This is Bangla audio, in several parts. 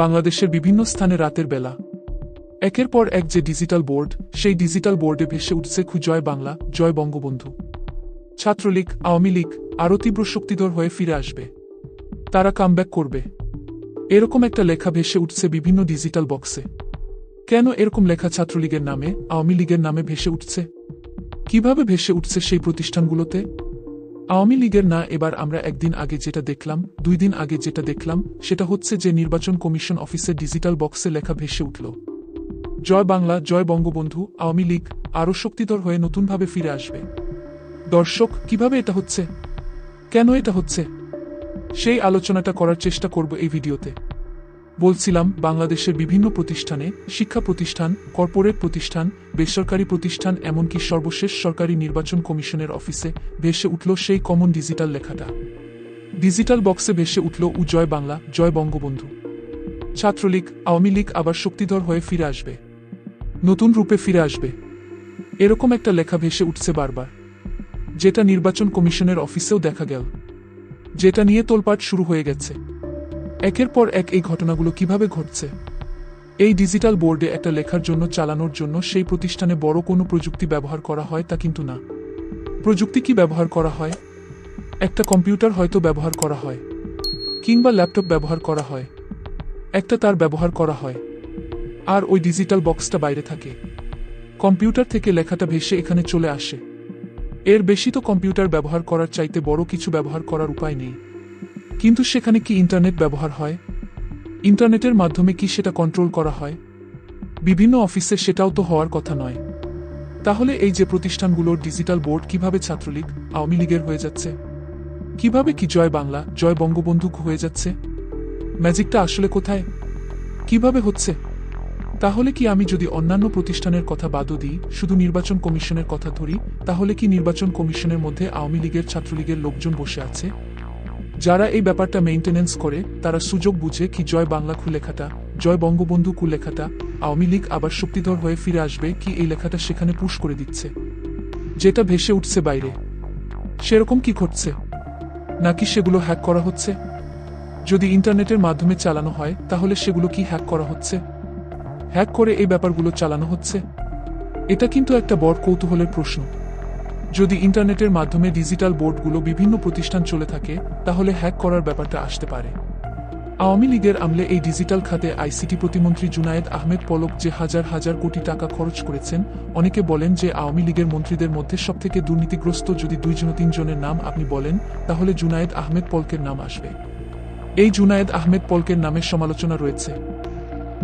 বাংলাদেশের বিভিন্ন স্থানে রাতের বেলা একের পর এক যে ডিজিটাল বোর্ড, সেই ডিজিটাল বোর্ডে ভেসে উঠছে জয় বাংলা, জয় বঙ্গবন্ধু। ছাত্রলীগ, আওয়ামী লীগ আরও তীব্র শক্তিধর হয়ে ফিরে আসবে, তারা কামব্যাক করবে, এরকম একটা লেখা ভেসে উঠছে বিভিন্ন ডিজিটাল বক্সে। কেন এরকম লেখা ছাত্রলীগের নামে, আওয়ামী লীগের নামে ভেসে উঠছে? কিভাবে ভেসে উঠছে সেই প্রতিষ্ঠানগুলোতে? আওয়ামী লীগের না, এবার আমরা একদিন আগে যেটা দেখলাম, 2 দিন আগে যেটা দেখলাম, সেটা হচ্ছে যে নির্বাচন কমিশন অফিসের ডিজিটাল বক্সে লেখা ভেসে উঠল জয় বাংলা, জয় বঙ্গবন্ধু, আওয়ামী লীগ আরও শক্তিধর হয়ে নতুনভাবে ফিরে আসবে। দর্শক, কিভাবে এটা হচ্ছে, কেন এটা হচ্ছে, সেই আলোচনাটা করার চেষ্টা করব এই ভিডিওতে। বলছিলাম, বাংলাদেশের বিভিন্ন প্রতিষ্ঠানে, শিক্ষা প্রতিষ্ঠান, কর্পোরেট প্রতিষ্ঠান, বেসরকারি প্রতিষ্ঠান, এমনকি সর্বশেষ সরকারি নির্বাচন কমিশনের অফিসে ভেসে উঠল সেই কমন ডিজিটাল লেখাটা। ডিজিটাল বক্সে ভেসে উঠল জয় বাংলা, জয় বঙ্গবন্ধু। ছাত্রলীগ, আওয়ামী লীগ আবার শক্তিধর হয়ে ফিরে আসবে, নতুন রূপে ফিরে আসবে, এরকম একটা লেখা ভেসে উঠছে বারবার, যেটা নির্বাচন কমিশনের অফিসেও দেখা গেল, যেটা নিয়ে তোলপাড় শুরু হয়ে গেছে। একের পর এক এই ঘটনাগুলো কিভাবে ঘটছে? এই ডিজিটাল বোর্ডে একটা লেখার জন্য, চালানোর জন্য সেই প্রতিষ্ঠানে বড় কোনো প্রযুক্তি ব্যবহার করা হয় তা কিন্তু না। প্রযুক্তি কি ব্যবহার করা হয়? একটা কম্পিউটার হয়তো ব্যবহার করা হয়, কিংবা ল্যাপটপ ব্যবহার করা হয়, একটা তার ব্যবহার করা হয়, আর ওই ডিজিটাল বক্সটা বাইরে থাকে। কম্পিউটার থেকে লেখাটা ভেসে এখানে চলে আসে। এর বেশি তো কম্পিউটার ব্যবহার করার চাইতে বড় কিছু ব্যবহার করার উপায় নেই। কিন্তু সেখানে কি ইন্টারনেট ব্যবহার হয়? ইন্টারনেটের মাধ্যমে কি সেটা কন্ট্রোল করা হয়? বিভিন্ন অফিসে সেটাও তো হওয়ার কথা নয়। তাহলে এই যে প্রতিষ্ঠানগুলোর ডিজিটাল বোর্ড কিভাবে ছাত্রলীগ, আওয়ামী লীগের হয়ে যাচ্ছে? কিভাবে কি জয় বাংলা, জয় বঙ্গবন্ধু হয়ে যাচ্ছে? ম্যাজিকটা আসলে কোথায়? কিভাবে হচ্ছে? তাহলে কি আমি যদি অন্যান্য প্রতিষ্ঠানের কথা বাদও দিই, শুধু নির্বাচন কমিশনের কথা ধরি, তাহলে কি নির্বাচন কমিশনের মধ্যে আওয়ামী লীগের, ছাত্রলীগের লোকজন বসে আছে, যারা এই ব্যাপারটা মেইনটেনেন্স করে? তারা সুযোগ বুঝে কি জয় বাংলা লেখাটা, জয় বঙ্গবন্ধু লেখাটা, আওয়ামী লীগ আবার শক্তিধর হয়ে ফিরে আসবে কি, এই লেখাটা সেখানে পুশ করে দিচ্ছে, যেটা ভেসে উঠছে বাইরে। সেরকম কি ঘটছে? নাকি সেগুলো হ্যাক করা হচ্ছে? যদি ইন্টারনেটের মাধ্যমে চালানো হয়, তাহলে সেগুলো কি হ্যাক করা হচ্ছে? হ্যাক করে এই ব্যাপারগুলো চালানো হচ্ছে? এটা কিন্তু একটা বড় কৌতূহলের প্রশ্ন। যদি ইন্টারনেটের মাধ্যমে ডিজিটাল বোর্ডগুলো বিভিন্ন প্রতিষ্ঠান চলে থাকে, তাহলে হ্যাক করার ব্যাপারটা আসতে পারে। আওয়ামী লীগের আমলে এই ডিজিটাল খাতে আইসিটি প্রতিমন্ত্রী জুনায়েদ আহমেদ পলক যে হাজার হাজার কোটি টাকা খরচ করেছেন, অনেকে বলেন যে আওয়ামী লীগের মন্ত্রীদের মধ্যে সবথেকে দুর্নীতিগ্রস্ত যদি 2-3 জনের নাম আপনি বলেন, তাহলে জুনায়েদ আহমেদ পলকের নাম আসবে। এই জুনায়েদ আহমেদ পলকের নামে সমালোচনা রয়েছে।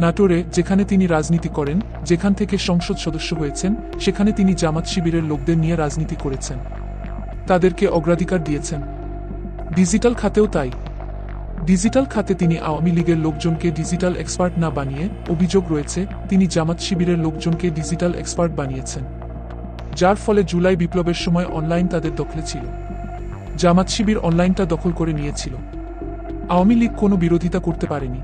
নাটোরে, যেখানে তিনি রাজনীতি করেন, যেখান থেকে সংসদ সদস্য হয়েছেন, সেখানে তিনি জামাত শিবিরের লোকদের নিয়ে রাজনীতি করেছেন, তাদেরকে অগ্রাধিকার দিয়েছেন। ডিজিটাল খাতেও তাই। ডিজিটাল খাতে তিনি আওয়ামী লীগের লোকজনকে ডিজিটাল এক্সপার্ট না বানিয়ে, অভিযোগ রয়েছে তিনি জামাত শিবিরের লোকজনকে ডিজিটাল এক্সপার্ট বানিয়েছেন, যার ফলে জুলাই বিপ্লবের সময় অনলাইন তাদের দখলে ছিল। জামাত শিবির অনলাইনটা দখল করে নিয়েছিল, আওয়ামী লীগ কোনো বিরোধিতা করতে পারেনি।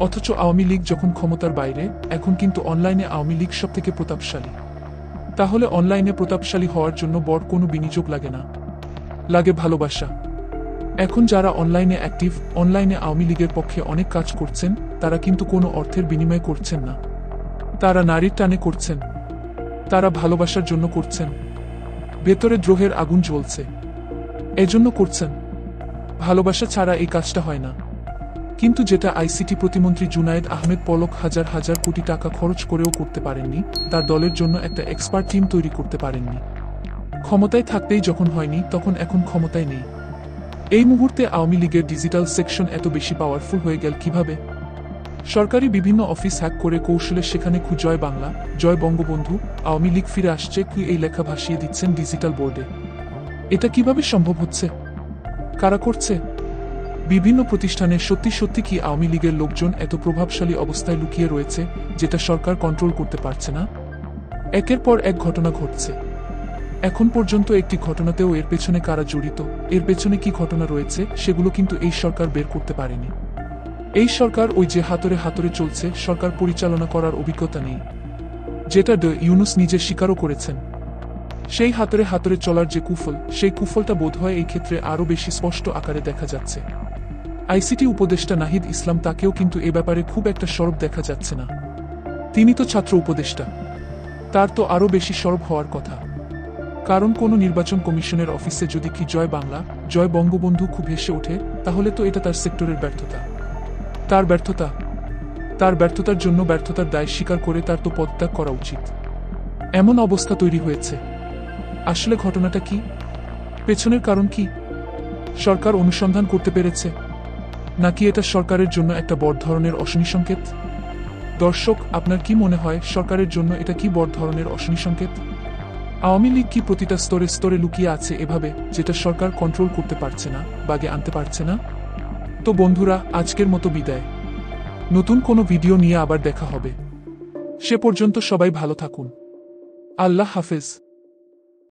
অথচ আওয়ামী লীগ যখন ক্ষমতার বাইরে, এখন কিন্তু অনলাইনে আওয়ামী লীগ সবথেকে প্রতাপশালী। তাহলে অনলাইনে প্রতাপশালী হওয়ার জন্য বড় কোনো বিনিয়োগ লাগে না, লাগে ভালোবাসা। এখন যারা অনলাইনে অ্যাক্টিভ, অনলাইনে আওয়ামী লীগের পক্ষে অনেক কাজ করছেন, তারা কিন্তু কোনো অর্থের বিনিময়ে করছেন না, তারা নারীর টানে করছেন, তারা ভালোবাসার জন্য করছেন, ভেতরে দ্রোহের আগুন জ্বলছে, এজন্য করছেন। ভালোবাসা ছাড়া এই কাজটা হয় না। কিন্তু যেটা আইসিটি প্রতিমন্ত্রী জুনায়েদ আহমেদ পলক হাজার হাজার কোটি টাকা খরচ করেও করতে পারেননি, তার দলের জন্য একটা এক্সপার্ট টিম তৈরি করতে পারেননি। ক্ষমতায় থাকতেই যখন হয়নি, তখন এখন ক্ষমতায় নেই। এই মুহূর্তে আওয়ামী লীগের ডিজিটাল সেকশন এত বেশি পাওয়ারফুল হয়ে গেল কিভাবে? সরকারি বিভিন্ন অফিস হ্যাক করে কৌশলে সেখানে জয় বাংলা, জয় বঙ্গবন্ধু, আওয়ামী লীগ ফিরে আসছে এই লেখা ভাসিয়ে দিচ্ছেন ডিজিটাল বোর্ডে। এটা কিভাবে সম্ভব হচ্ছে? কারা করছে? বিভিন্ন প্রতিষ্ঠানে সত্যি সত্যি কি আওয়ামী লীগের লোকজন এত প্রভাবশালী অবস্থায় লুকিয়ে রয়েছে, যেটা সরকার কন্ট্রোল করতে পারছে না? একের পর এক ঘটনা ঘটছে। এখন পর্যন্ত একটি ঘটনাতেও এর পেছনে কারা জড়িত, এর পেছনে কি ঘটনা রয়েছে, সেগুলো কিন্তু এই সরকার বের করতে পারেনি। এই সরকার ওই যে হাতরে হাতরে চলছে, সরকার পরিচালনা করার অভিজ্ঞতা নেই, যেটা ইউনূস নিজে স্বীকারও করেছেন। সেই হাতরে হাতরে চলার যে কুফল, সেই কুফলটা বোধহয় এই ক্ষেত্রে আরও বেশি স্পষ্ট আকারে দেখা যাচ্ছে। আইসিটি উপদেষ্টা নাহিদ ইসলাম, তাকেও কিন্তু এ ব্যাপারে খুব একটা সরব দেখা যাচ্ছে না। তিনি তো ছাত্র উপদেষ্টা, তার তো আরও বেশি সরব হওয়ার কথা। কারণ কোনো নির্বাচন কমিশনের অফিসে যদি কি জয় বাংলা, জয় বঙ্গবন্ধু খুব হেসে ওঠে, তাহলে তো এটা তার সেক্টরের ব্যর্থতা। তার ব্যর্থতার জন্য ব্যর্থতার দায় স্বীকার করে তার তো পদত্যাগ করা উচিত। এমন অবস্থা তৈরি হয়েছে। আসলে ঘটনাটা কি? পেছনের কারণ কি? সরকার অনুসন্ধান করতে পেরেছে, নাকি এটা সরকারের জন্য একটা বড় ধরনের অশনি সংকেত? দর্শক, আপনার কি মনে হয়, সরকারের জন্য এটা কি বড় ধরনের অশনি সংকেত? আওয়ামী লীগ কি প্রতিটা স্তরে স্তরে লুকিয়ে আছে এভাবে, যেটা সরকার কন্ট্রোল করতে পারছে না, বাগে আনতে পারছে না? তো বন্ধুরা, আজকের মতো বিদায়। নতুন কোনো ভিডিও নিয়ে আবার দেখা হবে। সে পর্যন্ত সবাই ভালো থাকুন। আল্লাহ হাফেজ।